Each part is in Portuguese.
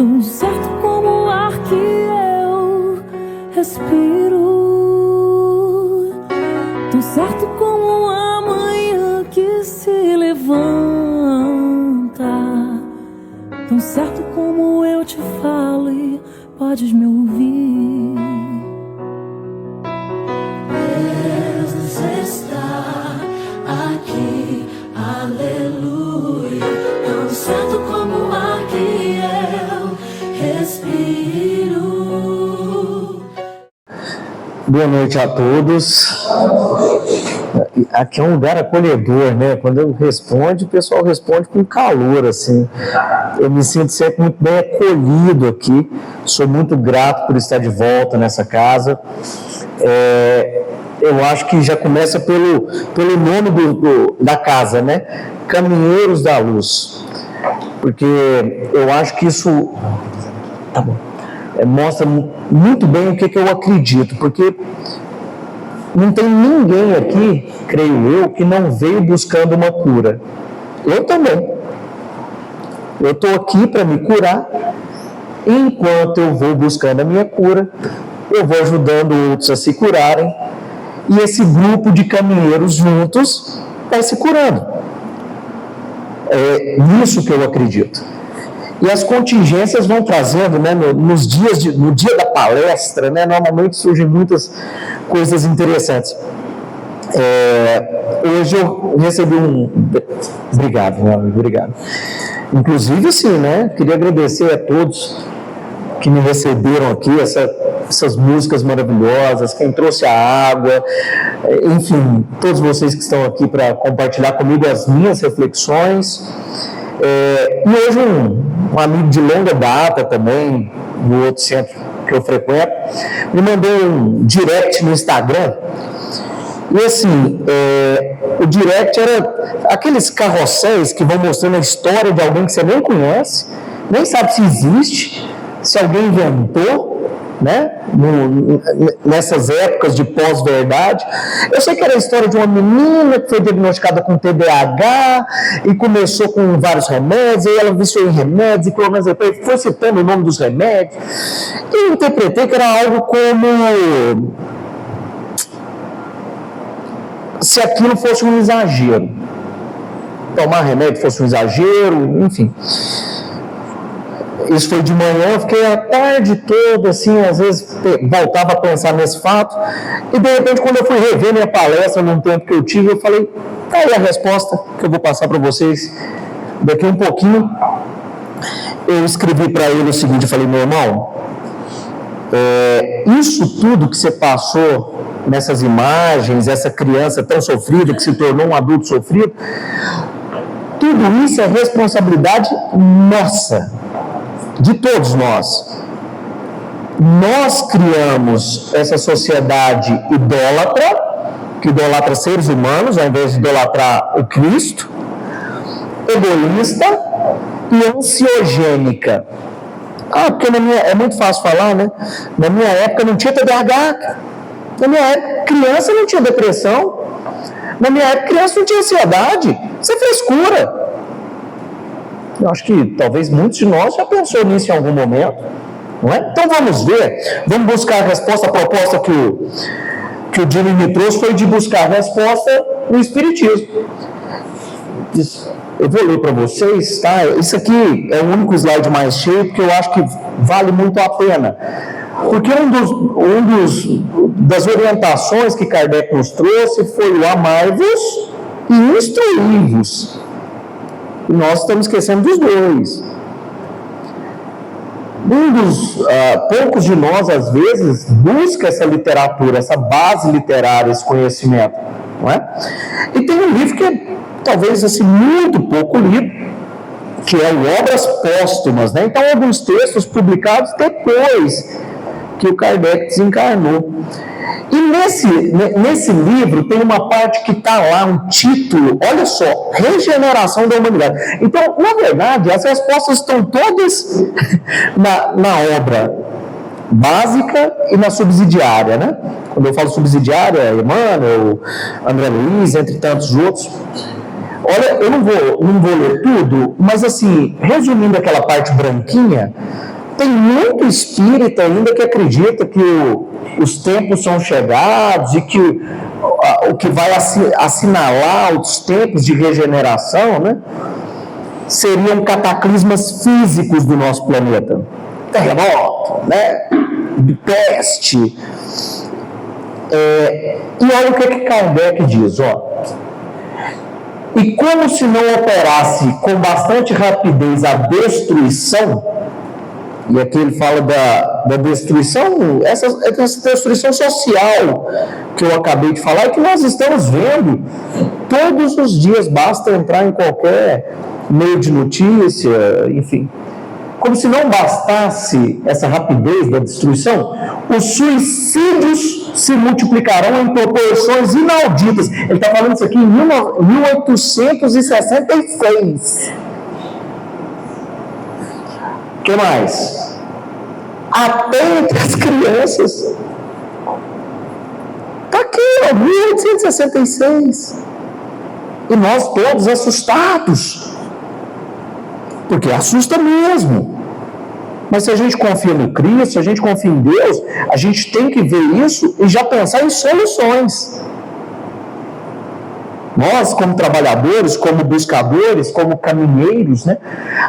tão certo como o ar que eu respiro, tão certo como a manhã que se levanta, tão certo como eu te falo e podes me ouvir. Deus está aqui, aleluia, tão certo como o ar que eu respiro. Boa noite a todos. Aqui é um lugar acolhedor, né? Quando eu respondo, o pessoal responde com calor, assim. Eu me sinto sempre muito bem acolhido aqui. Sou muito grato por estar de volta nessa casa. Eu acho que já começa pelo nome da casa, né? Caminheiros da Luz. Porque eu acho que isso... Tá bom. Mostra muito bem o que eu acredito, porque não tem ninguém aqui, creio eu, que não veio buscando uma cura. Eu também. Eu estou aqui para me curar. Enquanto eu vou buscando a minha cura, eu vou ajudando outros a se curarem, e esse grupo de caminheiros juntos vai se curando. É nisso que eu acredito. E as contingências vão trazendo, né, no dia da palestra, né, normalmente surgem muitas coisas interessantes. Hoje eu recebi Obrigado, meu amigo, obrigado. Inclusive, assim, né, queria agradecer a todos que me receberam aqui, essas músicas maravilhosas, quem trouxe a água, enfim, todos vocês que estão aqui para compartilhar comigo as minhas reflexões. E hoje um amigo de longa data também, no outro centro que eu frequento, me mandou um direct no Instagram. E assim, o direct era aqueles carrosséis que vão mostrando a história de alguém que você nem conhece, nem sabe se existe, se alguém inventou, né? Nessas épocas de pós-verdade. Eu sei que era a história de uma menina que foi diagnosticada com TDAH e começou com vários remédios, e ela viciou em remédios, e pelo menos depois foi citando o nome dos remédios. E eu interpretei que era algo como se aquilo fosse um exagero. Tomar remédio fosse um exagero, enfim. Isso foi de manhã, eu fiquei a tarde toda, assim, às vezes voltava a pensar nesse fato, e de repente, quando eu fui rever minha palestra num tempo que eu tive, eu falei, tá aí a resposta que eu vou passar para vocês daqui um pouquinho. Eu escrevi para ele o seguinte, eu falei, meu irmão, isso tudo que você passou nessas imagens, essa criança tão sofrida, que se tornou um adulto sofrido, tudo isso é responsabilidade nossa, de todos nós. Nós criamos essa sociedade idólatra, que idolatra seres humanos, ao invés de idolatrar o Cristo, egoísta e ansiogênica. Porque é muito fácil falar, né? Na minha época não tinha TDAH. Na minha época, criança não tinha depressão. Na minha época, criança não tinha ansiedade. Isso é frescura. Eu acho que talvez muitos de nós já pensou nisso em algum momento, não é? Então vamos ver, vamos buscar a resposta. A proposta que o Jimmy me trouxe foi de buscar a resposta no Espiritismo. Eu vou ler para vocês, tá? Isso aqui é o único slide mais cheio, porque eu acho que vale muito a pena. Porque das orientações que Kardec nos trouxe foi o amai-vos e instruí-vos. E nós estamos esquecendo dos dois. Poucos de nós, às vezes, busca essa literatura, essa base literária, esse conhecimento, não é? E tem um livro que é, talvez, assim, muito pouco lido, que é o Obras Póstumas, né? Então, alguns textos publicados depois que o Kardec desencarnou. E nesse livro tem uma parte que está lá, um título, olha só, Regeneração da Humanidade. Então, na verdade, as respostas estão todas na obra básica e na subsidiária, né? Quando eu falo subsidiária, Emmanuel, André Luiz, entre tantos outros. Olha, eu não vou ler tudo, mas assim, resumindo aquela parte branquinha, tem muito espírita ainda que acredita que os tempos são chegados e que o que vai assinalar os tempos de regeneração, né, seriam cataclismas físicos do nosso planeta. Terremoto, né, peste. E olha o que Kardec diz, ó. E como se não operasse com bastante rapidez a destruição, e aqui ele fala da destruição, essa destruição social que eu acabei de falar e que nós estamos vendo todos os dias, basta entrar em qualquer meio de notícia, enfim. Como se não bastasse essa rapidez da destruição, os suicídios se multiplicarão em proporções inauditas. Ele está falando isso aqui em 1866. O que mais? Até entre as crianças. Está aqui, ó, 1866. E nós todos assustados. Porque assusta mesmo. Mas se a gente confia no Cristo, se a gente confia em Deus, a gente tem que ver isso e já pensar em soluções. Nós, como trabalhadores, como buscadores, como caminheiros, né,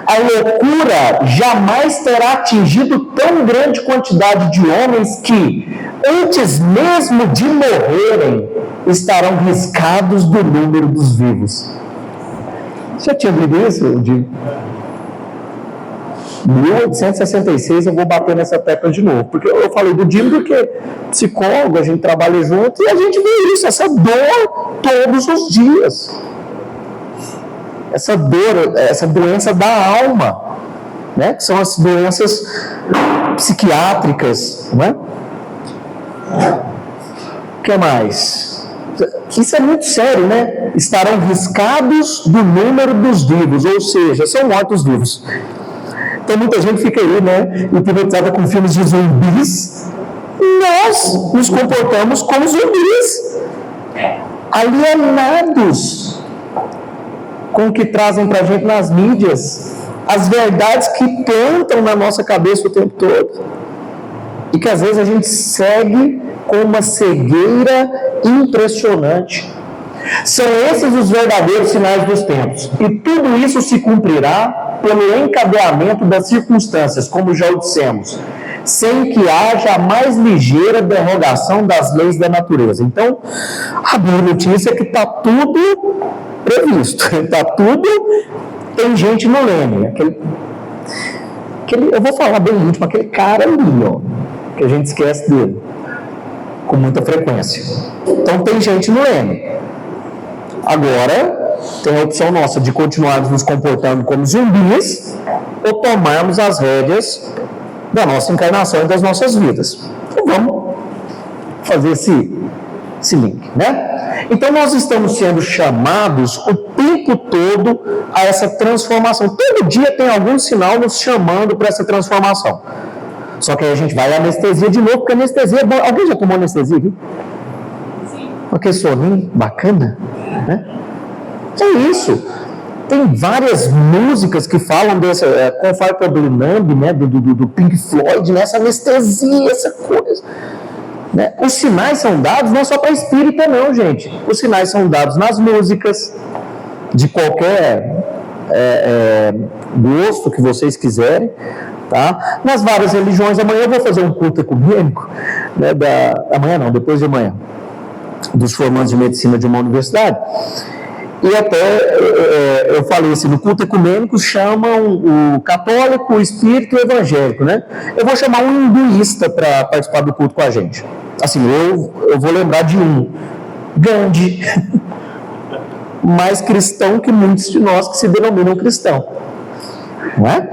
a loucura jamais terá atingido tão grande quantidade de homens que, antes mesmo de morrerem, estarão riscados do número dos vivos. Você já tinha lido isso, Di? 1866, eu vou bater nessa tecla de novo, porque eu falei do Dino porque psicólogo, a gente trabalha junto e a gente vê isso, essa dor todos os dias, essa dor, essa doença da alma, né? Que são as doenças psiquiátricas, né? O que mais? Isso é muito sério, né? Estarão riscados do número dos vivos, ou seja, são mortos-vivos. Então muita gente fica aí, né, hipnotizada com filmes de zumbis. Nós nos comportamos como zumbis, alienados com o que trazem para a gente nas mídias, as verdades que plantam na nossa cabeça o tempo todo, e que às vezes a gente segue com uma cegueira impressionante. São esses os verdadeiros sinais dos tempos, e tudo isso se cumprirá pelo encadeamento das circunstâncias, como já o dissemos, sem que haja a mais ligeira derrogação das leis da natureza. Então, a boa notícia é que está tudo previsto, está tudo, tem gente no leme, eu vou falar bem íntimo, aquele cara ali, ó, que a gente esquece dele, com muita frequência. Então, tem gente no leme. Agora, tem a opção nossa de continuarmos nos comportando como zumbis ou tomarmos as rédeas da nossa encarnação e das nossas vidas. Então vamos fazer esse link, né? Então nós estamos sendo chamados o tempo todo a essa transformação. Todo dia tem algum sinal nos chamando para essa transformação. Só que aí a gente vai à anestesia de novo, porque anestesia é bom. Alguém já tomou anestesia aqui? Sim. Aquele soninho bacana, né? É isso. Tem várias músicas que falam dessa Comfortable Numb, né, do Pink Floyd, nessa anestesia, essa coisa, né? Os sinais são dados não só para espírita não, gente. Os sinais são dados nas músicas de qualquer gosto que vocês quiserem, tá? Nas várias religiões. Amanhã eu vou fazer um culto ecumênico, né, amanhã não, depois de amanhã, dos formandos de medicina de uma universidade. E até eu falei assim, no culto ecumênico chamam o católico, o espírita e o evangélico, né? Eu vou chamar um hinduísta para participar do culto com a gente. Assim, eu vou lembrar de um, Gandhi, mais cristão que muitos de nós que se denominam cristão. Não é?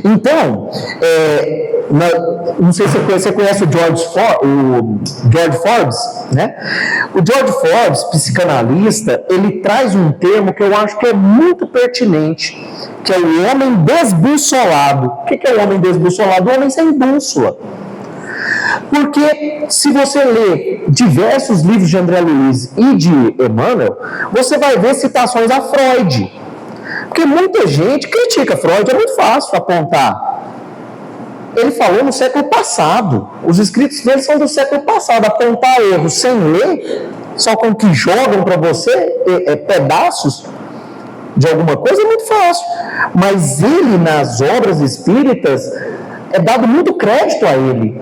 Então, não sei se você conhece o George Forbes, né? O George Forbes, psicanalista, ele traz um termo que eu acho que é muito pertinente, que é o homem desbussolado. O que é o homem desbussolado? O homem sem bússola. Porque se você ler diversos livros de André Luiz e de Emmanuel, você vai ver citações a Freud. Porque muita gente critica Freud, é muito fácil apontar. ele falou no século passado. Os escritos dele são do século passado. Apontar erros sem ler, só com que jogam para você pedaços de alguma coisa é muito fácil. Mas ele, nas obras espíritas, é dado muito crédito a ele.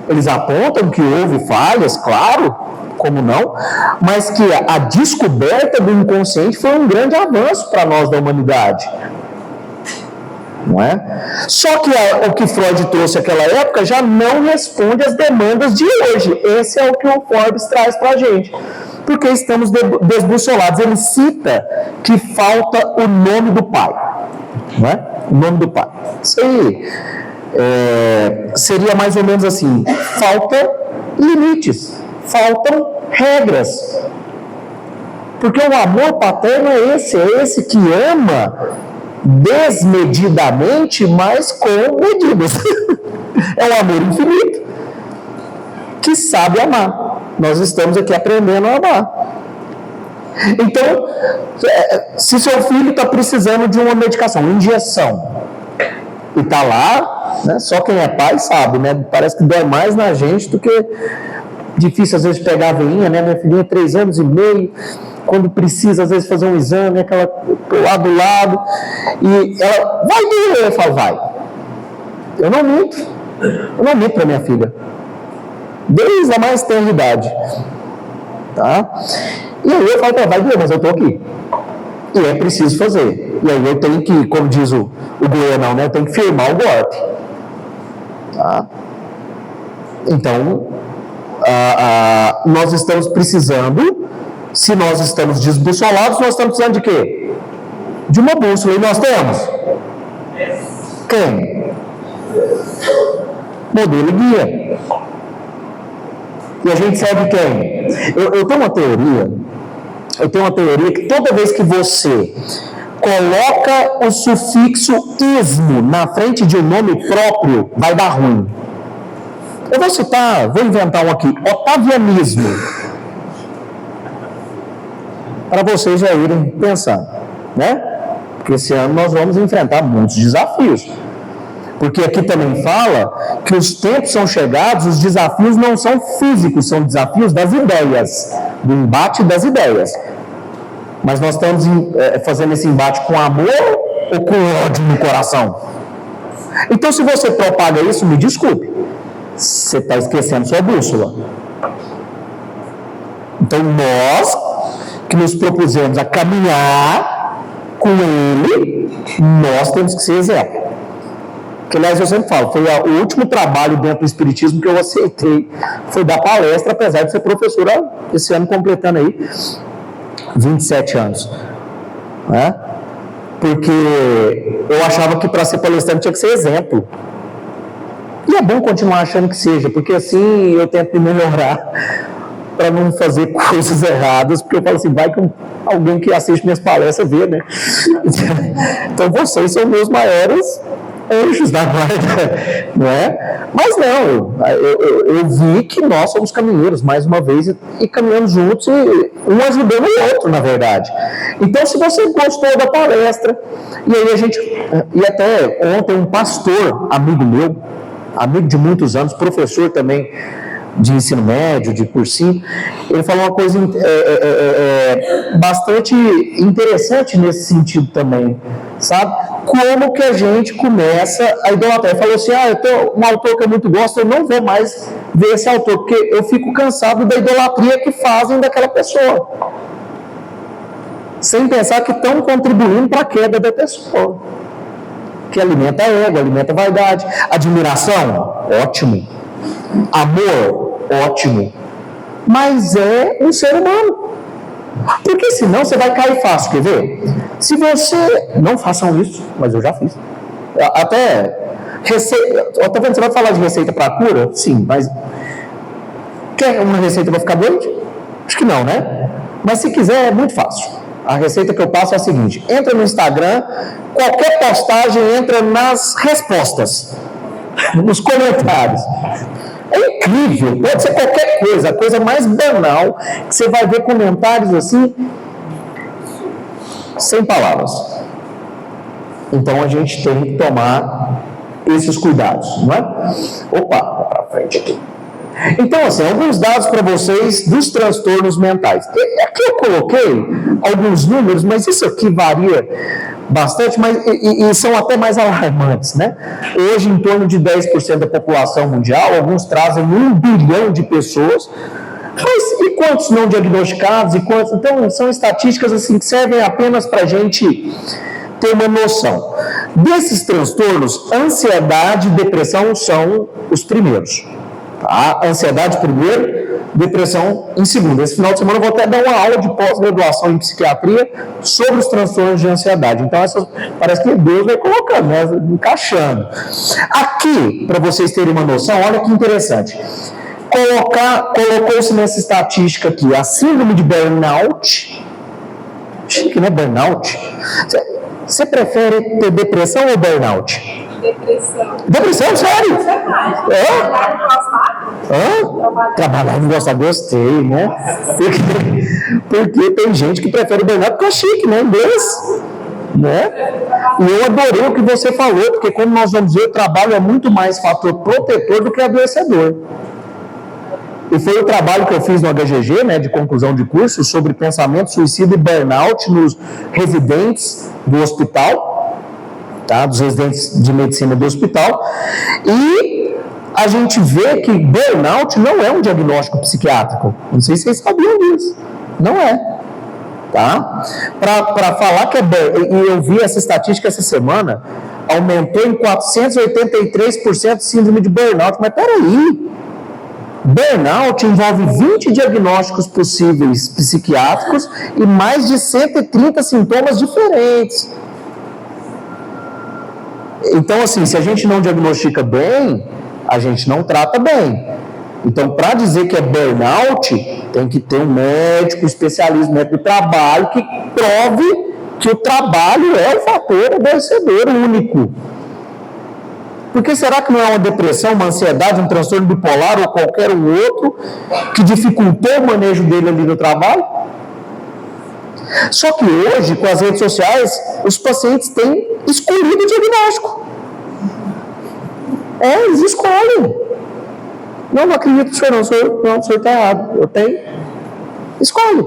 Eles apontam que houve falhas, claro, como não, mas que a descoberta do inconsciente foi um grande avanço para nós da humanidade. Não é? Só que o que Freud trouxe naquela época já não responde às demandas de hoje. Esse é o que o Forbes traz para a gente. Porque estamos desbussolados. Ele cita que falta o nome do pai. Não é? O nome do pai. Isso aí seria mais ou menos assim: falta limites, faltam regras. Porque o amor paterno é esse que ama desmedidamente, mas com medidas. É um amor infinito que sabe amar. Nós estamos aqui aprendendo a amar. Então, se seu filho está precisando de uma medicação, uma injeção, e está lá, né, só quem é pai sabe, né? Parece que dói mais na gente do que difícil às vezes pegar a veinha, né? Minha filhinha 3 anos e meio, quando precisa às vezes fazer um exame, aquela lá do lado, e ela vai doer, eu falo, vai. Eu não minto para minha filha, desde a mais tenra idade, tá? E aí eu falo, vai doer, mas eu estou aqui, e é preciso fazer. E aí eu tenho que, como diz o Goianão, né? Eu tenho que firmar o golpe, tá? Então, nós estamos precisando, se nós estamos desbussolados, nós estamos precisando de quê? De uma bússola. E nós temos? Quem? Modelo e guia. E a gente segue quem? Eu tenho uma teoria que toda vez que você coloca o sufixo ismo na frente de um nome próprio, vai dar ruim. Eu vou inventar um aqui, otavianismo, para vocês já irem pensando, né? Porque esse ano nós vamos enfrentar muitos desafios. Porque aqui também fala que os tempos são chegados, os desafios não são físicos, são desafios das ideias, do embate das ideias. Mas nós estamos fazendo esse embate com amor ou com ódio no coração? Então, se você propaga isso, me desculpe, você está esquecendo sua bússola. Então, nós que nos propusemos a caminhar com ele, nós temos que ser exemplo. Que, aliás, eu sempre falo, foi o último trabalho dentro do Espiritismo que eu aceitei, foi dar palestra, apesar de ser professora, esse ano completando aí 27 anos. Né? Porque eu achava que para ser palestrante tinha que ser exemplo. E é bom continuar achando que seja, porque assim eu tento me melhorar para não fazer coisas erradas, porque eu falo assim, vai que alguém que assiste minhas palestras vê, né? Então vocês são meus maiores anjos da guarda, não é? Mas não, eu vi que nós somos caminheiros, mais uma vez, e caminhamos juntos, e um ajudando o outro, na verdade. Então, se você gostou da palestra, e aí até ontem um pastor, amigo meu, amigo de muitos anos, professor também de ensino médio, de cursinho, ele falou uma coisa bastante interessante nesse sentido também, sabe? Como que a gente começa a idolatrar. Ele falou assim, eu tenho um autor que eu muito gosto, eu não vou mais ver esse autor, porque eu fico cansado da idolatria que fazem daquela pessoa, sem pensar que estão contribuindo para a queda da pessoa, que alimenta ego, alimenta vaidade. Admiração, ótimo. Amor, ótimo, mas é um ser humano, porque senão você vai cair fácil, quer ver? Se você, não façam isso, mas eu já fiz, até receita, tá vendo, você vai falar de receita para cura? Sim, mas quer uma receita para ficar doente? Acho que não, né? Mas se quiser é muito fácil. A receita que eu passo é a seguinte: entra no Instagram, qualquer postagem entra nas respostas, nos comentários. É incrível, pode ser qualquer coisa, a coisa mais banal, que você vai ver comentários assim, sem palavras. Então a gente tem que tomar esses cuidados, não é? Opa, para frente aqui. Então, assim, alguns dados para vocês dos transtornos mentais. Aqui eu coloquei alguns números, mas isso aqui varia bastante, mas, e são até mais alarmantes, né? Hoje, em torno de 10% da população mundial, alguns trazem 1 bilhão de pessoas, mas e quantos não diagnosticados? E quantos? Então, são estatísticas assim, que servem apenas para a gente ter uma noção. Desses transtornos, ansiedade e depressão são os primeiros. Tá? Ansiedade primeiro, depressão em segundo. Esse final de semana eu vou até dar uma aula de pós-graduação em psiquiatria sobre os transtornos de ansiedade. Então, parece que Deus vai colocando, né? Encaixando. Aqui, para vocês terem uma noção, olha que interessante. Colocou-se nessa estatística aqui a síndrome de burnout. Chique, né? Burnout. Você prefere ter depressão ou burnout? Depressão. Depressão, sério? Trabalhar e não gostar, gostei, né? Porque tem gente que prefere burnout porque é chique, né? Inglês. Né? E eu adorei o que você falou, porque como nós vamos ver, o trabalho é muito mais fator protetor do que adoecedor. E foi o trabalho que eu fiz no HGG, né, de conclusão de curso, sobre pensamento, suicídio e burnout nos residentes do hospital, tá, dos residentes de medicina do hospital, e a gente vê que burnout não é um diagnóstico psiquiátrico. Não sei se vocês sabiam disso. Não é. Tá? Para falar que é burnout, e eu vi essa estatística essa semana, aumentou em 483% síndrome de burnout, mas peraí, burnout envolve 20 diagnósticos possíveis psiquiátricos e mais de 130 sintomas diferentes. Então, assim, se a gente não diagnostica bem, a gente não trata bem. Então, para dizer que é burnout, tem que ter um médico, especialista, médico do trabalho, que prove que o trabalho é o fator adoecedor único. Porque será que não é uma depressão, uma ansiedade, um transtorno bipolar ou qualquer outro que dificultou o manejo dele ali no trabalho? Só que hoje, com as redes sociais, os pacientes têm escolhido o diagnóstico. Eles escolhem. Não acredito que o senhor não, o senhor está errado. Eu tenho. Escolhe.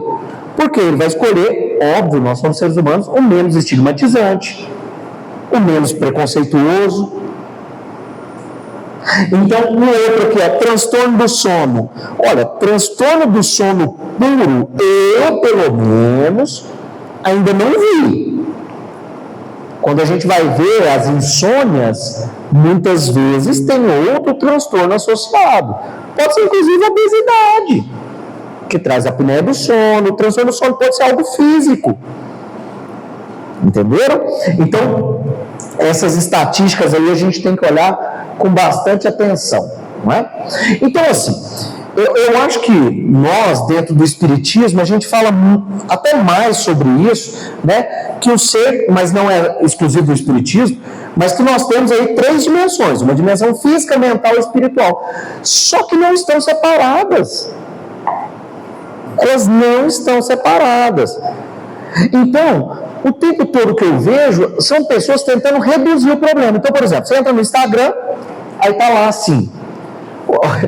Porque ele vai escolher, óbvio, nós somos seres humanos, o menos estigmatizante, o menos preconceituoso. Então, no outro aqui, transtorno do sono. Olha, transtorno do sono puro, eu, pelo menos, ainda não vi. Quando a gente vai ver as insônias, muitas vezes tem outro transtorno associado. Pode ser, inclusive, a obesidade, que traz a apneia do sono. O transtorno do sono pode ser algo físico. Entenderam? Então, essas estatísticas aí a gente tem que olhar com bastante atenção, não é? Então, assim, eu acho que nós, dentro do Espiritismo, a gente fala até mais sobre isso, né? Que o ser, mas não é exclusivo do Espiritismo, mas que nós temos aí 3 dimensões, uma dimensão física, mental e espiritual, só que não estão separadas. Elas não estão separadas. Então, o tempo todo que eu vejo são pessoas tentando reduzir o problema. Então, por exemplo, você entra no Instagram, aí tá lá assim.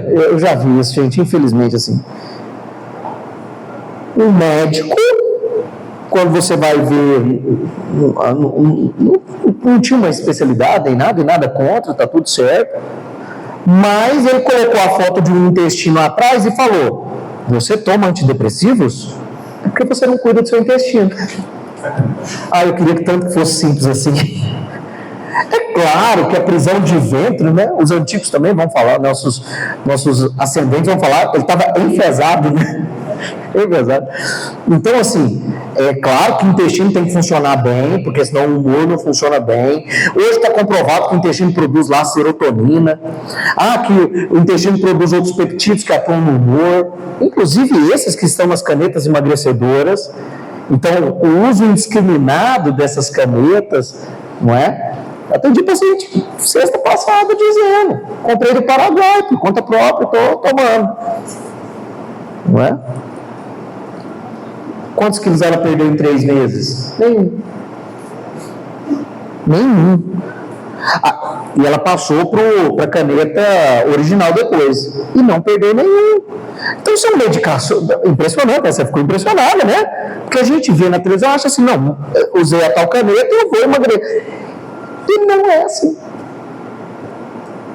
Eu já vi isso, gente, infelizmente, assim. Um médico, quando você vai ver, não tinha uma especialidade em nada contra, tá tudo certo. Mas ele colocou a foto de um intestino atrás e falou: você toma antidepressivos? É porque você não cuida do seu intestino. Eu queria que tanto fosse simples assim. É claro que a prisão de ventre, né? Os antigos também vão falar, nossos ascendentes vão falar, ele estava enfesado, né? Enfesado. Então, assim, é claro que o intestino tem que funcionar bem, porque senão o humor não funciona bem. Hoje está comprovado que o intestino produz lá serotonina, que o intestino produz outros peptídeos que atuam no humor, inclusive esses que estão nas canetas emagrecedoras. Então, o uso indiscriminado dessas canetas, não é? Atendi paciente sexta passada dizendo: comprei do Paraguai, por conta própria, estou tomando. Não é? Quantos quilos ela perdeu em 3 meses? Nenhum. E ela passou para a caneta original depois. E não perdeu nenhum. Então, isso é uma medicação impressionante, você ficou impressionada, né? Porque a gente vê na televisão e acha assim, não, usei a tal caneta e eu vou emagrecer. E não é assim.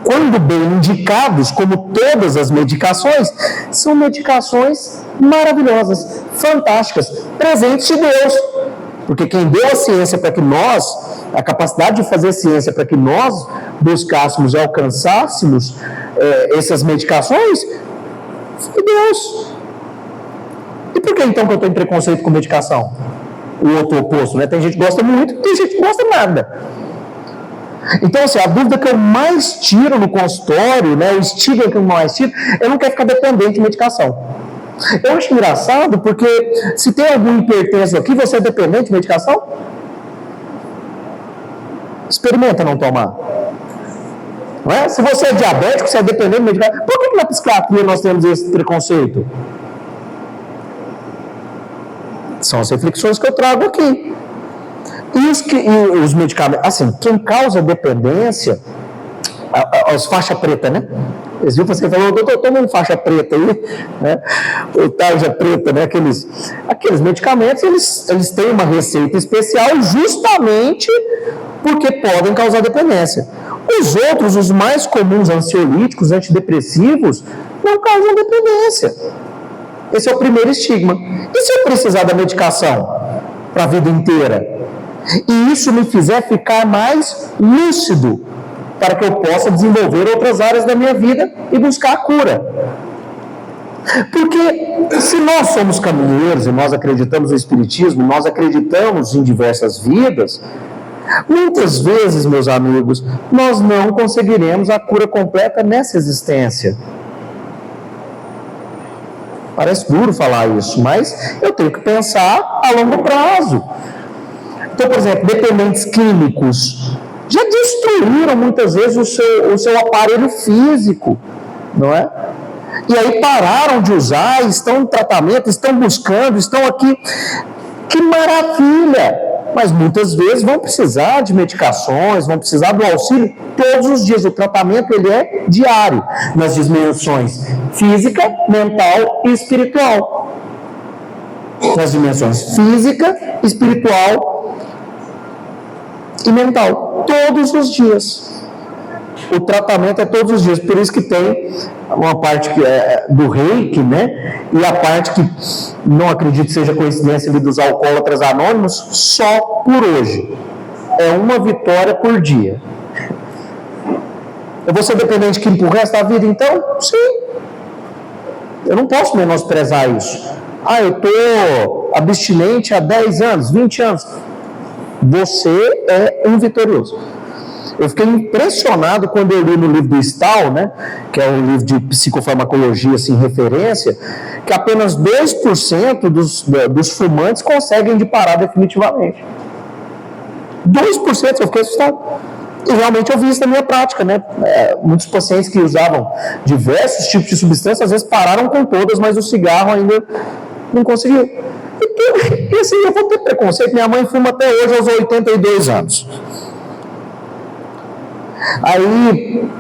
Quando bem indicados, como todas as medicações, são medicações maravilhosas, fantásticas, presentes de Deus. Porque quem deu a ciência para que nós, a capacidade de fazer ciência para que nós buscássemos e alcançássemos essas medicações, foi Deus. E por que então que eu estou em preconceito com medicação? O outro oposto, né? Tem gente que gosta muito, tem gente que gosta nada. Então, assim, a dúvida que eu mais tiro no consultório, né, o estigma que eu mais tiro, eu não quero ficar dependente de medicação. Eu acho engraçado porque se tem algum hipertenso aqui, você é dependente de medicação? Experimenta não tomar. Não é? Se você é diabético, você é dependente de medicação. Por que na psiquiatria nós temos esse preconceito? São as reflexões que eu trago aqui. E os medicamentos, assim, quem causa dependência, os faixa preta, né? Você falou, doutor, toma um faixa preta aí, né? O tarja preta, né? Aqueles medicamentos, eles têm uma receita especial justamente porque podem causar dependência. Os outros, os mais comuns, ansiolíticos, antidepressivos, não causam dependência. Esse é o primeiro estigma. E se eu precisar da medicação para a vida inteira? E isso me fizer ficar mais lúcido para que eu possa desenvolver outras áreas da minha vida e buscar a cura. Porque se nós somos caminheiros e nós acreditamos no Espiritismo, nós acreditamos em diversas vidas, muitas vezes, meus amigos, nós não conseguiremos a cura completa nessa existência. Parece duro falar isso, mas eu tenho que pensar a longo prazo. Então, por exemplo, dependentes químicos já destruíram muitas vezes o seu aparelho físico, não é? E aí pararam de usar, estão em tratamento, estão buscando, estão aqui. Que maravilha! Mas muitas vezes vão precisar de medicações, vão precisar do auxílio todos os dias. O tratamento ele é diário, nas dimensões física, mental e espiritual. Nas dimensões física, espiritual e mental, todos os dias. O tratamento é todos os dias, por isso que tem uma parte que é do reiki, né? E a parte que não acredito seja coincidência ali dos alcoólatras anônimos, só por hoje. É uma vitória por dia. Eu vou ser dependente químico o resto da vida, então? Sim. Eu não posso menosprezar isso. Eu estou abstinente há 10 anos, 20 anos. Você é um vitorioso. Eu fiquei impressionado quando eu li no livro do Stahl, né, que é um livro de psicofarmacologia, assim, referência, que apenas 2% dos fumantes conseguem de parar definitivamente. 2%, eu fiquei assustado. E realmente eu vi isso na minha prática, né? Muitos pacientes que usavam diversos tipos de substâncias, às vezes pararam com todas, mas o cigarro ainda não conseguiu. E assim, eu vou ter preconceito. Minha mãe fuma até hoje aos 82 anos. Aí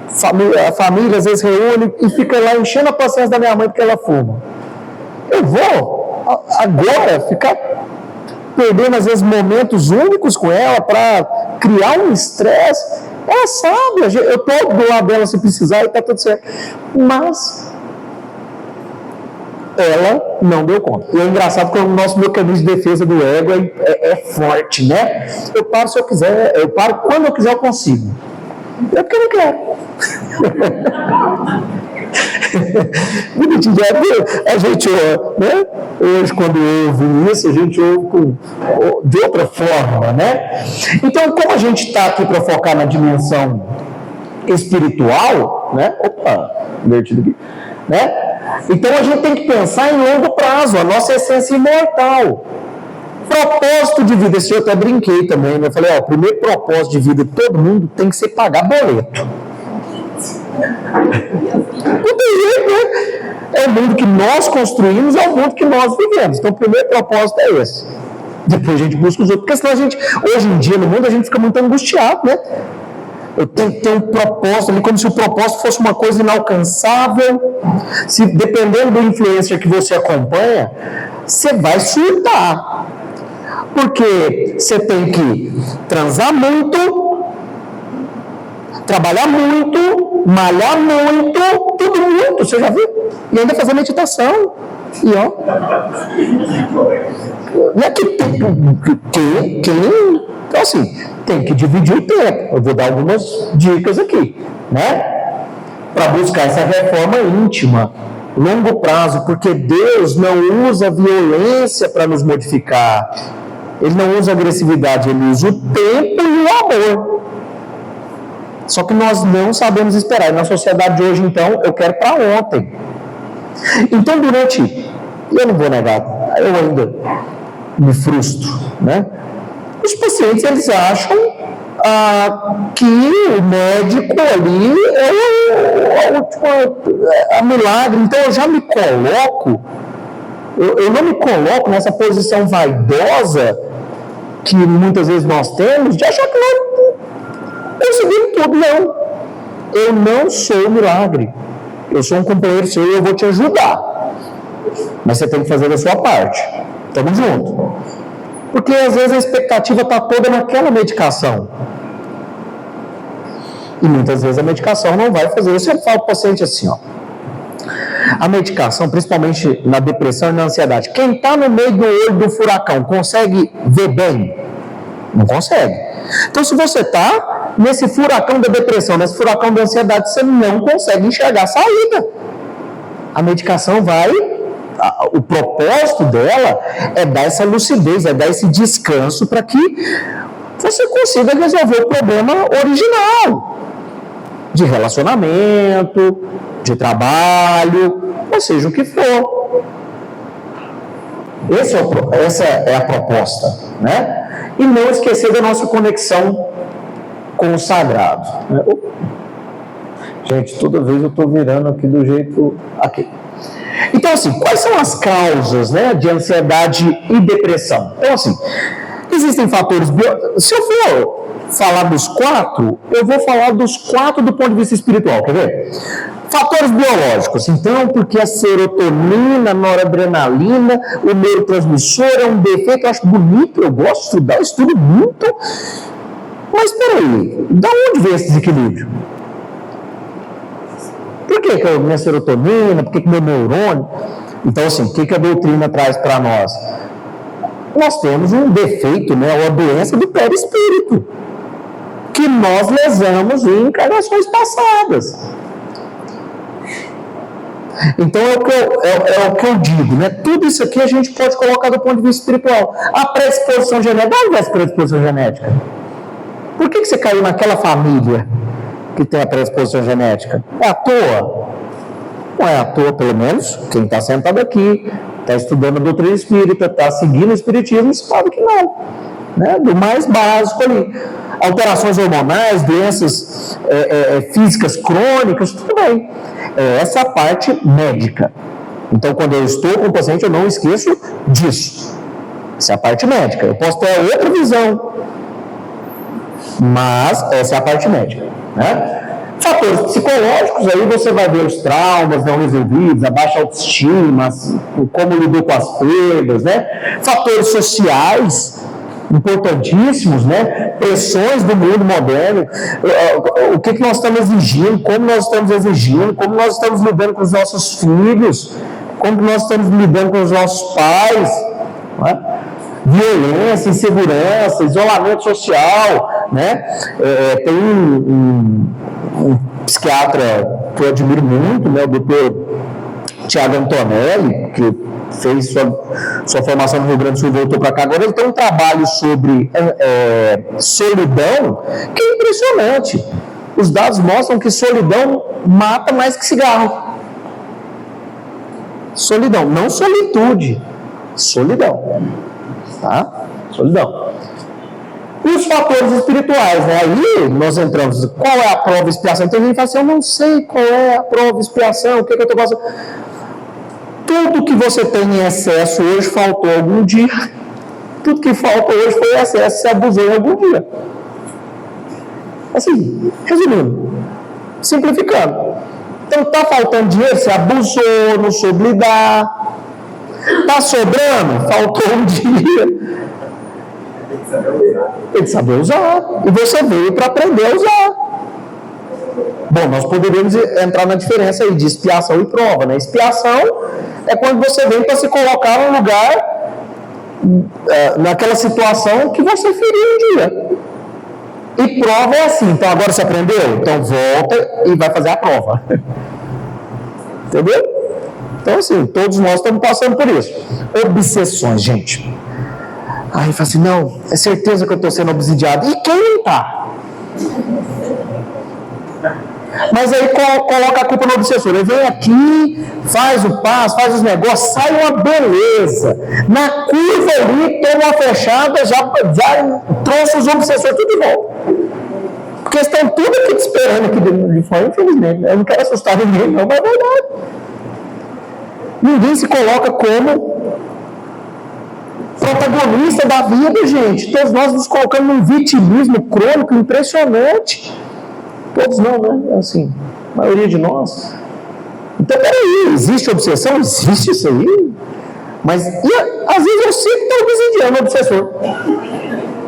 a família às vezes reúne e fica lá enchendo a paciência da minha mãe porque ela fuma. Eu vou agora ficar perdendo às vezes momentos únicos com ela para criar um estresse. Ela sabe, eu estou do lado dela se precisar e está tudo certo. Mas ela não deu conta. E é engraçado que o nosso mecanismo de defesa do ego é forte, né? Eu paro se eu quiser, eu paro quando eu quiser, eu consigo. É porque eu não quero. Bonitinho, a gente, né? Hoje, quando ouve isso, a gente ouve de outra forma, né? Então, como a gente está aqui para focar na dimensão espiritual, né? Opa, invertido aqui, né? Então a gente tem que pensar em longo prazo, a nossa essência imortal. Propósito de vida, esse eu até brinquei também, né? Eu falei, o primeiro propósito de vida de todo mundo tem que ser pagar boleto. Não tem jeito, né? É o mundo que nós construímos, é o mundo que nós vivemos. Então o primeiro propósito é esse. Depois a gente busca os outros, porque senão hoje em dia no mundo a gente fica muito angustiado, né? Eu tenho que ter um propósito ali, como se o propósito fosse uma coisa inalcançável. Se dependendo do influencer que você acompanha, você vai surtar. Porque você tem que transar muito, trabalhar muito, malhar muito, tudo muito, você já viu? E ainda fazer meditação. E ó. Não é que tem. Então, assim, tem que dividir o tempo. Eu vou dar algumas dicas aqui, né? Para buscar essa reforma íntima, longo prazo, porque Deus não usa violência para nos modificar. Ele não usa agressividade, ele usa o tempo e o amor. Só que nós não sabemos esperar. E na sociedade de hoje, então, eu quero para ontem. Então, eu não vou negar, eu ainda me frustro, né? Os pacientes, eles acham que o médico ali é milagre. Então, eu já me coloco, eu não me coloco nessa posição vaidosa que muitas vezes nós temos, de achar que nós conseguimos tudo. Não, eu não sou milagre. Eu sou um companheiro seu e eu vou te ajudar. Mas você tem que fazer a sua parte. Tamo junto. Porque às vezes a expectativa está toda naquela medicação. E muitas vezes a medicação não vai fazer. Eu sempre falo para o paciente assim, ó. A medicação, principalmente na depressão e na ansiedade, quem está no meio do olho do furacão consegue ver bem? Não consegue. Então, se você está nesse furacão da depressão, nesse furacão da ansiedade, você não consegue enxergar a saída. A medicação o propósito dela é dar essa lucidez, é dar esse descanso para que você consiga resolver o problema original de relacionamento, de trabalho, ou seja, o que for. Essa é a proposta, né? E não esquecer da nossa conexão com o sagrado. Né? Gente, toda vez eu estou virando aqui do jeito... Aqui. Então, assim, quais são as causas, né, de ansiedade e depressão? Então, assim, existem fatores... Se eu for falar dos 4, eu vou falar dos 4 do ponto de vista espiritual, quer ver? Fatores biológicos, então, porque a serotonina, a noradrenalina, o neurotransmissor é um defeito, eu acho bonito, eu gosto de estudar, eu estudo muito, mas peraí, da onde vem esse desequilíbrio? Por que a minha serotonina, por que meu neurônio? Então, assim, o que a doutrina traz para nós? Nós temos um defeito, né, uma doença do perispírito, que nós lesamos em encarnações passadas. Então é o que eu digo, né? Tudo isso aqui a gente pode colocar do ponto de vista espiritual. A predisposição genética, onde é essa predisposição genética? Por que você caiu naquela família que tem a predisposição genética? É à toa? Não é à toa, pelo menos quem está sentado aqui, está estudando a doutrina espírita, está seguindo o espiritismo, sabe que não, né? Do mais básico ali. Alterações hormonais, doenças físicas crônicas, tudo bem. Essa é a parte médica. Então, quando eu estou com o paciente, eu não esqueço disso. Essa é a parte médica. Eu posso ter outra visão, mas essa é a parte médica, né? Fatores psicológicos, aí você vai ver os traumas não resolvidos, a baixa autoestima, como lidou com as perdas, né? Fatores sociais, importantíssimos, né? Pressões do mundo moderno, o que nós estamos exigindo, como nós estamos exigindo, como nós estamos lidando com os nossos filhos, como nós estamos lidando com os nossos pais, né? Violência, insegurança, isolamento social, né? Tem um psiquiatra que eu admiro muito, né? O doutor Tiago Antonelli, que fez sua formação no Rio Grande do Sul e voltou para cá. Agora ele tem um trabalho sobre solidão que é impressionante. Os dados mostram que solidão mata mais que cigarro. Solidão, não solitude, solidão. Tá? Solidão. E os fatores espirituais, né? Aí nós entramos, qual é a prova e expiação? Então a gente fala assim, eu não sei qual é a prova e expiação, o que eu estou passando. Tudo que você tem em excesso hoje faltou algum dia. Tudo que falta hoje foi excesso, se abusou algum dia. Assim, resumindo, simplificando. Então, está faltando dinheiro, você abusou, não soube lidar. Está sobrando, faltou um dinheiro. Tem que saber usar. E você veio para aprender a usar. Bom, nós poderíamos entrar na diferença aí de expiação e prova, né? Expiação é quando você vem para se colocar no lugar, naquela situação que você feriu um dia. E prova é assim, então agora você aprendeu? Então volta e vai fazer a prova. Entendeu? Então assim, todos nós estamos passando por isso. Obsessões, gente. Aí fala assim, não, é certeza que eu estou sendo obsidiado. E quem não está? Mas aí coloca a culpa no obsessor. Ele vem aqui, faz o passo, faz os negócios, sai uma beleza. Na curva ali, toma uma fechada, já trouxe os obsessores tudo de volta. Porque estão tudo aqui te esperando aqui de fora, infelizmente. Eu não quero assustar ninguém, não, mas é verdade. Ninguém se coloca como protagonista da vida, gente. Todos nós nos colocamos num vitimismo crônico impressionante. Todos não, né? Assim, a maioria de nós. Então, peraí, existe obsessão? Existe isso aí. Mas, às vezes eu sei que está obsidiando o obsessor.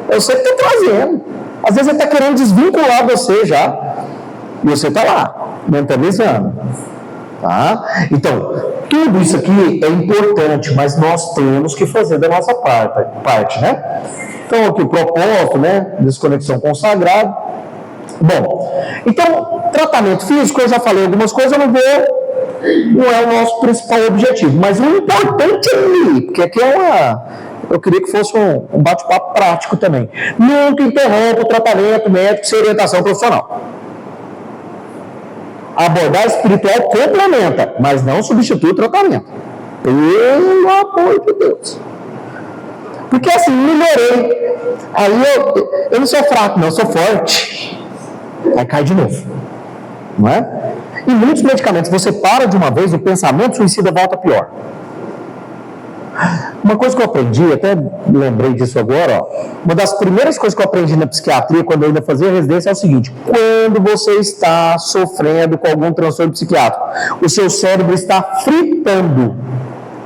Eu sei que está trazendo. Às vezes ele está querendo desvincular você já. E você está lá, mentalizando. Tá? Então, tudo isso aqui é importante, mas nós temos que fazer da nossa parte, né? Então, aqui o propósito, né? Desconexão com o sagrado. Bom, então, tratamento físico, eu já falei algumas coisas, não é o nosso principal objetivo, mas o importante é ali, porque aqui eu queria que fosse um bate-papo prático também. Nunca interrompa o tratamento médico sem orientação profissional. A abordagem espiritual complementa, mas não substitui o tratamento. Pelo amor de Deus. Porque assim, melhorei. Aí eu não sou fraco, não, eu sou forte. Aí cai de novo. Não é? E muitos medicamentos, você para de uma vez, o pensamento suicida volta pior. Uma coisa que eu aprendi, até lembrei disso agora, ó, uma das primeiras coisas que eu aprendi na psiquiatria, quando eu ainda fazia residência, é o seguinte: quando você está sofrendo com algum transtorno psiquiátrico, o seu cérebro está fritando,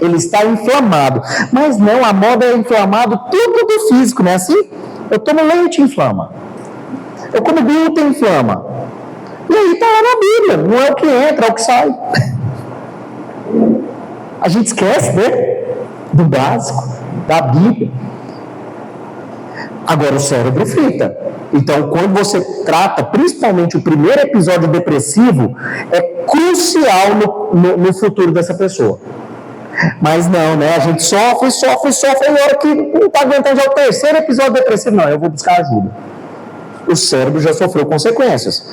ele está inflamado. Mas não, a moda é inflamado tudo do físico, não é assim? Eu tomo leite, inflama. Eu como glúten, inflama. E aí está lá na Bíblia, não é o que entra, é o que sai. A gente esquece, né? Do básico, da Bíblia. Agora o cérebro frita. Então, quando você trata, principalmente o primeiro episódio depressivo, é crucial no futuro dessa pessoa. Mas não, né? A gente sofre, e na hora que não está aguentando já o terceiro episódio depressivo, não, eu vou buscar ajuda. O cérebro já sofreu consequências.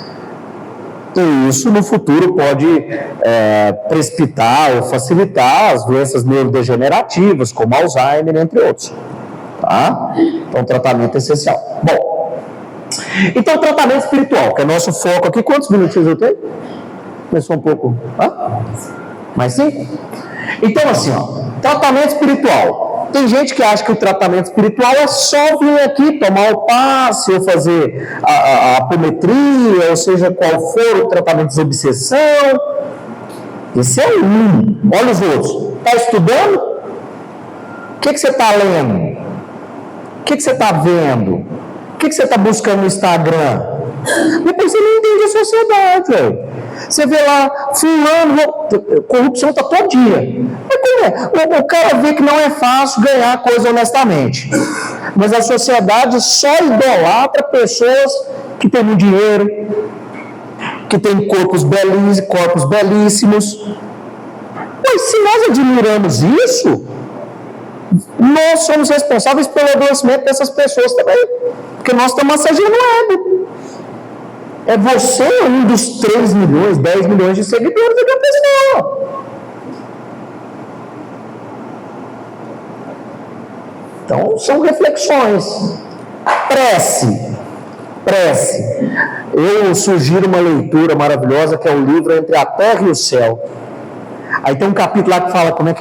E isso no futuro pode precipitar ou facilitar as doenças neurodegenerativas, como Alzheimer, entre outros. Tá? Então, tratamento é essencial. Bom, então, tratamento espiritual, que é nosso foco aqui. Quantos minutinhos eu tenho? Começou um pouco. Mais 5? Então, assim, ó, tratamento espiritual. Tem gente que acha que o tratamento espiritual é só vir aqui tomar o passe ou fazer a apometria, ou seja, qual for o tratamento de obsessão. Esse é um. Olha os outros. Está estudando? O que você está lendo? O que você está vendo? O que você está buscando no Instagram? Depois você não entende a sociedade, velho. Você vê lá, fulano, corrupção está todo dia. Mas como é? O cara vê que não é fácil ganhar coisa honestamente. Mas a sociedade só idolatra pessoas que têm muito dinheiro, que têm corpos belíssimos. Mas se nós admiramos isso, nós somos responsáveis pelo adoecimento dessas pessoas também. Porque nós estamos massageando o ego. É você um dos 3 milhões, 10 milhões de seguidores daquela pessoa. Então, são reflexões. Prece. Eu sugiro uma leitura maravilhosa, que é o livro Entre a Terra e o Céu. Aí tem um capítulo lá que fala como é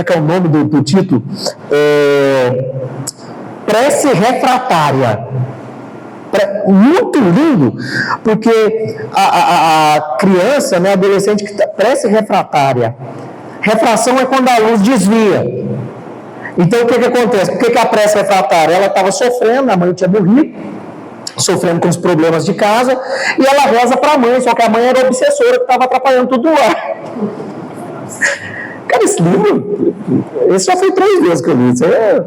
que é o nome do título. Prece refratária. Muito lindo, porque a criança, né, adolescente que prece refratária. Refração é quando a luz desvia. Então o que acontece? Por que a prece refratária? Ela estava sofrendo, a mãe tinha morrido, sofrendo com os problemas de casa, e ela reza para a mãe, só que a mãe era obsessora que estava atrapalhando tudo lá. Cara, esse livro, esse já foi 3 vezes que eu li, isso é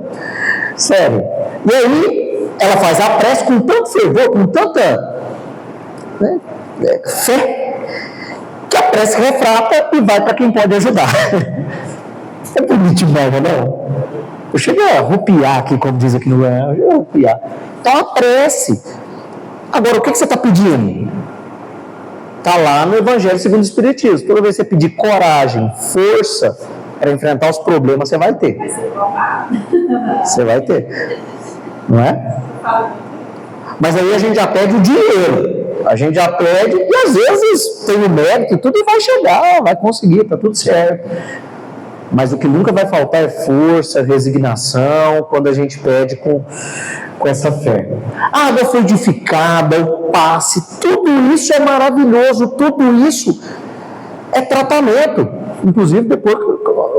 sério. E aí, ela faz a prece com tanto fervor, com tanta, né, fé, que a prece refrata e vai para quem pode ajudar. É bonito demais, não? Eu cheguei a rupiar aqui, como diz aqui no lugar, eu rupiar. Então, a prece. Agora, o que você está pedindo? Está lá no Evangelho segundo o Espiritismo. Toda vez que você pedir coragem, força para enfrentar os problemas, você vai ter. Você vai ter. Não é? Mas aí a gente já pede o dinheiro. A gente já pede e às vezes tem o mérito e tudo e vai chegar, vai conseguir, está tudo certo. Mas o que nunca vai faltar é força, resignação, quando a gente pede com essa fé. A água fluidificada, o passe, tudo isso é maravilhoso, tudo isso é tratamento. Inclusive, depois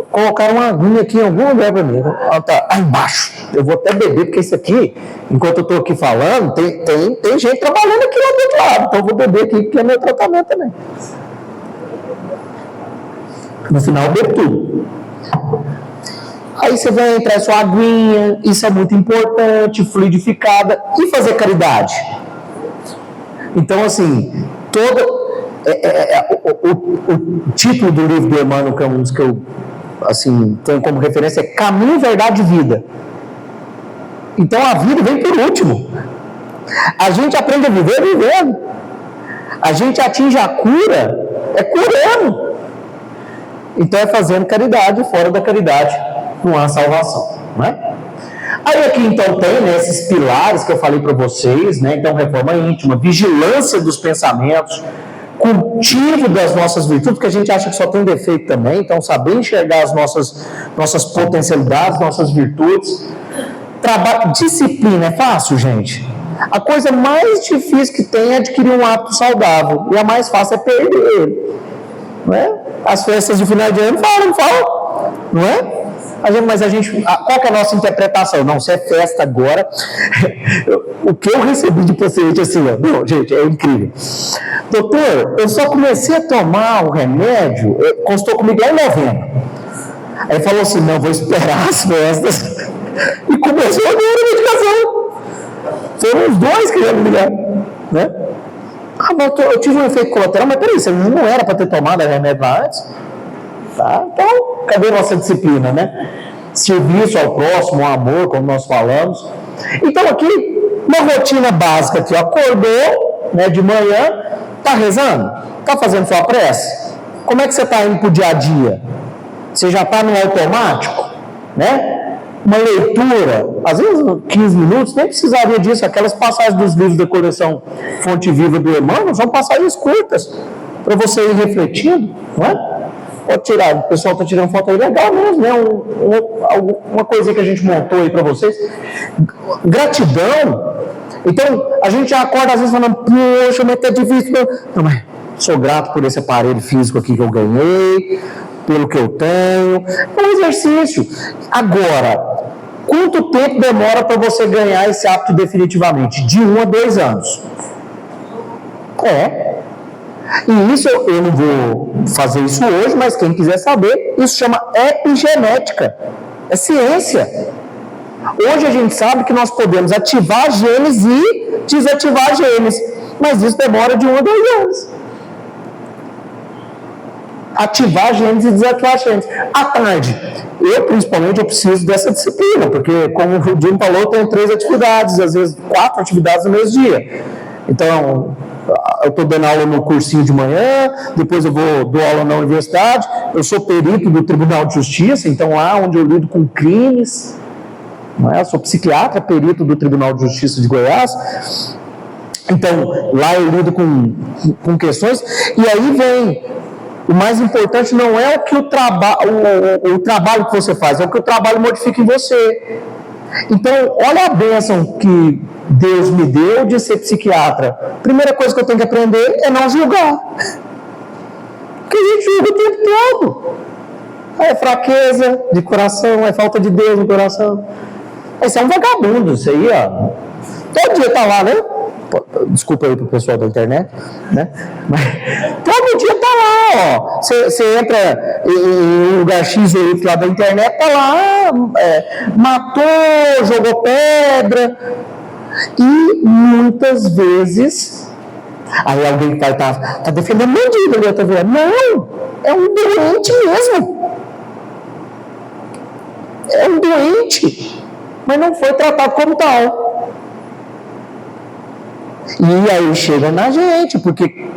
colocaram uma aguinha aqui em algum lugar para mim. Tá aí embaixo. Eu vou até beber, porque isso aqui, enquanto eu estou aqui falando, tem gente trabalhando aqui lá do outro lado. Então eu vou beber aqui, porque é meu tratamento também. No final, eu bebo tudo. Aí você vai entrar sua aguinha, isso é muito importante, fluidificada, e fazer caridade. Então, assim, o título do livro do Emmanuel, que é um dos que eu assim, tenho como referência, é Caminho, Verdade e Vida. Então a vida vem por último. A gente aprende a viver vivendo. A gente atinge a cura curando. Então é fazendo caridade, fora da caridade não há salvação, né? Aí aqui então tem, né, esses pilares que eu falei para vocês, né? Então reforma íntima, vigilância dos pensamentos, cultivo das nossas virtudes, porque a gente acha que só tem defeito também, então saber enxergar as nossas potencialidades, nossas virtudes. Disciplina é fácil, gente? A coisa mais difícil que tem é adquirir um hábito saudável, e a mais fácil é perder ele, não é? As festas de final de ano falam, não é? Qual que é a nossa interpretação? Não, se é festa agora, o que eu recebi de paciente assim, ó, não, gente, é incrível. Doutor, eu só comecei a tomar o remédio, constou comigo lá em novembro. Aí falou assim, não, vou esperar as festas. E começou a ganhar a medicação. Foram os 2 que já me ligaram, né? Ah, doutor, eu tive um efeito colateral, mas peraí, você não era para ter tomado remédio lá antes? Tá? Então, cadê a nossa disciplina, né? Serviço ao próximo, amor, como nós falamos. Então, aqui, uma rotina básica aqui, acordou, né, de manhã, tá rezando? Tá fazendo sua prece? Como é que você tá indo pro dia a dia? Você já tá no automático, né? Uma leitura, às vezes 15 minutos, nem precisaria disso. Aquelas passagens dos livros da coleção Fonte Viva do Emmanuel são passagens curtas, para você ir refletindo, não é? Pode tirar, o pessoal está tirando foto aí, legal mesmo, né? Uma coisa que a gente montou aí para vocês. Gratidão. Então, a gente já acorda às vezes falando, poxa, mas tá difícil. Não, mas sou grato por esse aparelho físico aqui que eu ganhei, pelo que eu tenho. É um exercício. Agora, quanto tempo demora para você ganhar esse hábito definitivamente? De 1 a 2 anos. E isso eu não vou fazer isso hoje, mas quem quiser saber, isso chama epigenética. É ciência. Hoje a gente sabe que nós podemos ativar genes e desativar genes, mas isso demora de 1 a 2 anos. Ativar genes e desativar genes. À tarde, principalmente, eu preciso dessa disciplina, porque, como o Dino falou, eu tenho 3 atividades, às vezes 4 atividades no mesmo dia. Então, eu estou dando aula no cursinho de manhã, depois eu dou aula na universidade, eu sou perito do Tribunal de Justiça, então lá onde eu lido com crimes, não é? Eu sou psiquiatra, perito do Tribunal de Justiça de Goiás, então lá eu lido com questões, e aí vem, o mais importante não é o trabalho que você faz, é o que o trabalho modifica em você. Então, olha a bênção que Deus me deu de ser psiquiatra, primeira coisa que eu tenho que aprender é não julgar. Porque a gente julga o tempo todo. Aí é fraqueza de coração, é falta de Deus no coração. Esse é um vagabundo, isso aí, ó. Todo dia tá lá, né? Desculpa aí pro pessoal da internet, né? Mas todo dia tá lá, ó. Você entra em um lugar X ou Y lá da internet, tá lá, matou, jogou pedra. E muitas vezes, aí alguém vai tá defendendo bandido ali, tá vendo? Não, é um doente mesmo. É um doente, mas não foi tratado como tal. E aí chega na gente, porque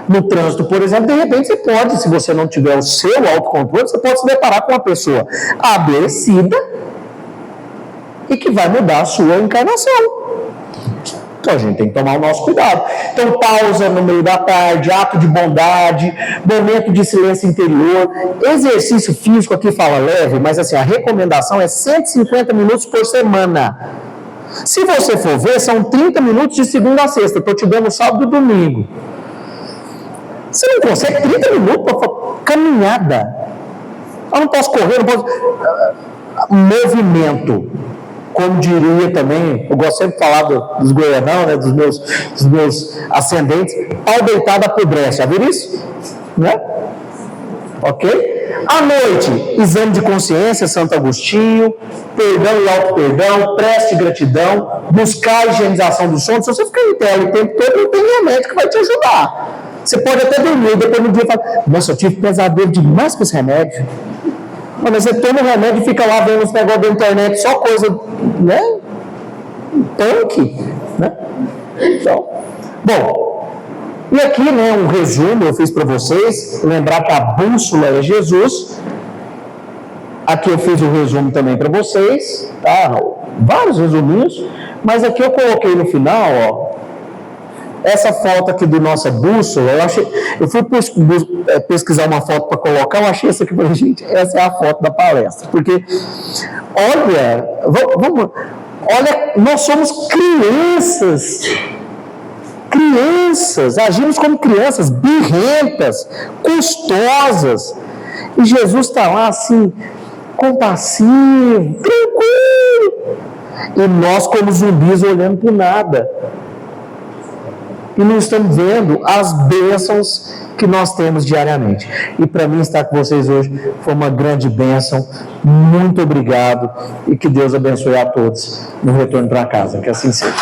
no trânsito, por exemplo, de repente você pode, se você não tiver o seu autocontrole, você pode se deparar com uma pessoa adoecida e que vai mudar a sua encarnação. Então a gente tem que tomar o nosso cuidado. Então pausa no meio da tarde, ato de bondade, momento de silêncio interior, exercício físico, aqui fala leve, mas assim, a recomendação é 150 minutos por semana. Se você for ver, são 30 minutos de segunda a sexta. Estou te dando sábado e domingo. Você não consegue 30 minutos para caminhada. Eu não posso correr, não posso... Movimento. Como diria também, eu gosto sempre de falar dos goianão, né, dos meus ascendentes, pau deitado apodrece. Já viram isso? Né? Ok? À noite, exame de consciência, Santo Agostinho, perdão e auto-perdão, preste gratidão, buscar a higienização do sono. Se você ficar em tela o tempo todo, não tem remédio que vai te ajudar. Você pode até dormir, depois no dia fala, nossa, eu tive pesadelo demais com esse remédio. Mas você toma o remédio e fica lá vendo os negócios da internet, só coisa, né? Punk, né? Então, bom... E aqui, né, um resumo eu fiz para vocês, lembrar que a bússola é Jesus. Aqui eu fiz um resumo também para vocês, tá? Vários resuminhos, mas aqui eu coloquei no final, ó, essa foto aqui do nossa bússola. Eu fui pesquisar uma foto para colocar, eu achei essa aqui para gente, essa é a foto da palestra, porque, olha, nós somos crianças, agimos como crianças, birrentas, custosas, e Jesus está lá assim, compassivo, tranquilo, e nós como zumbis olhando para o nada, e não estamos vendo as bênçãos que nós temos diariamente. E para mim estar com vocês hoje foi uma grande bênção. Muito obrigado e que Deus abençoe a todos no retorno para casa. Que assim seja.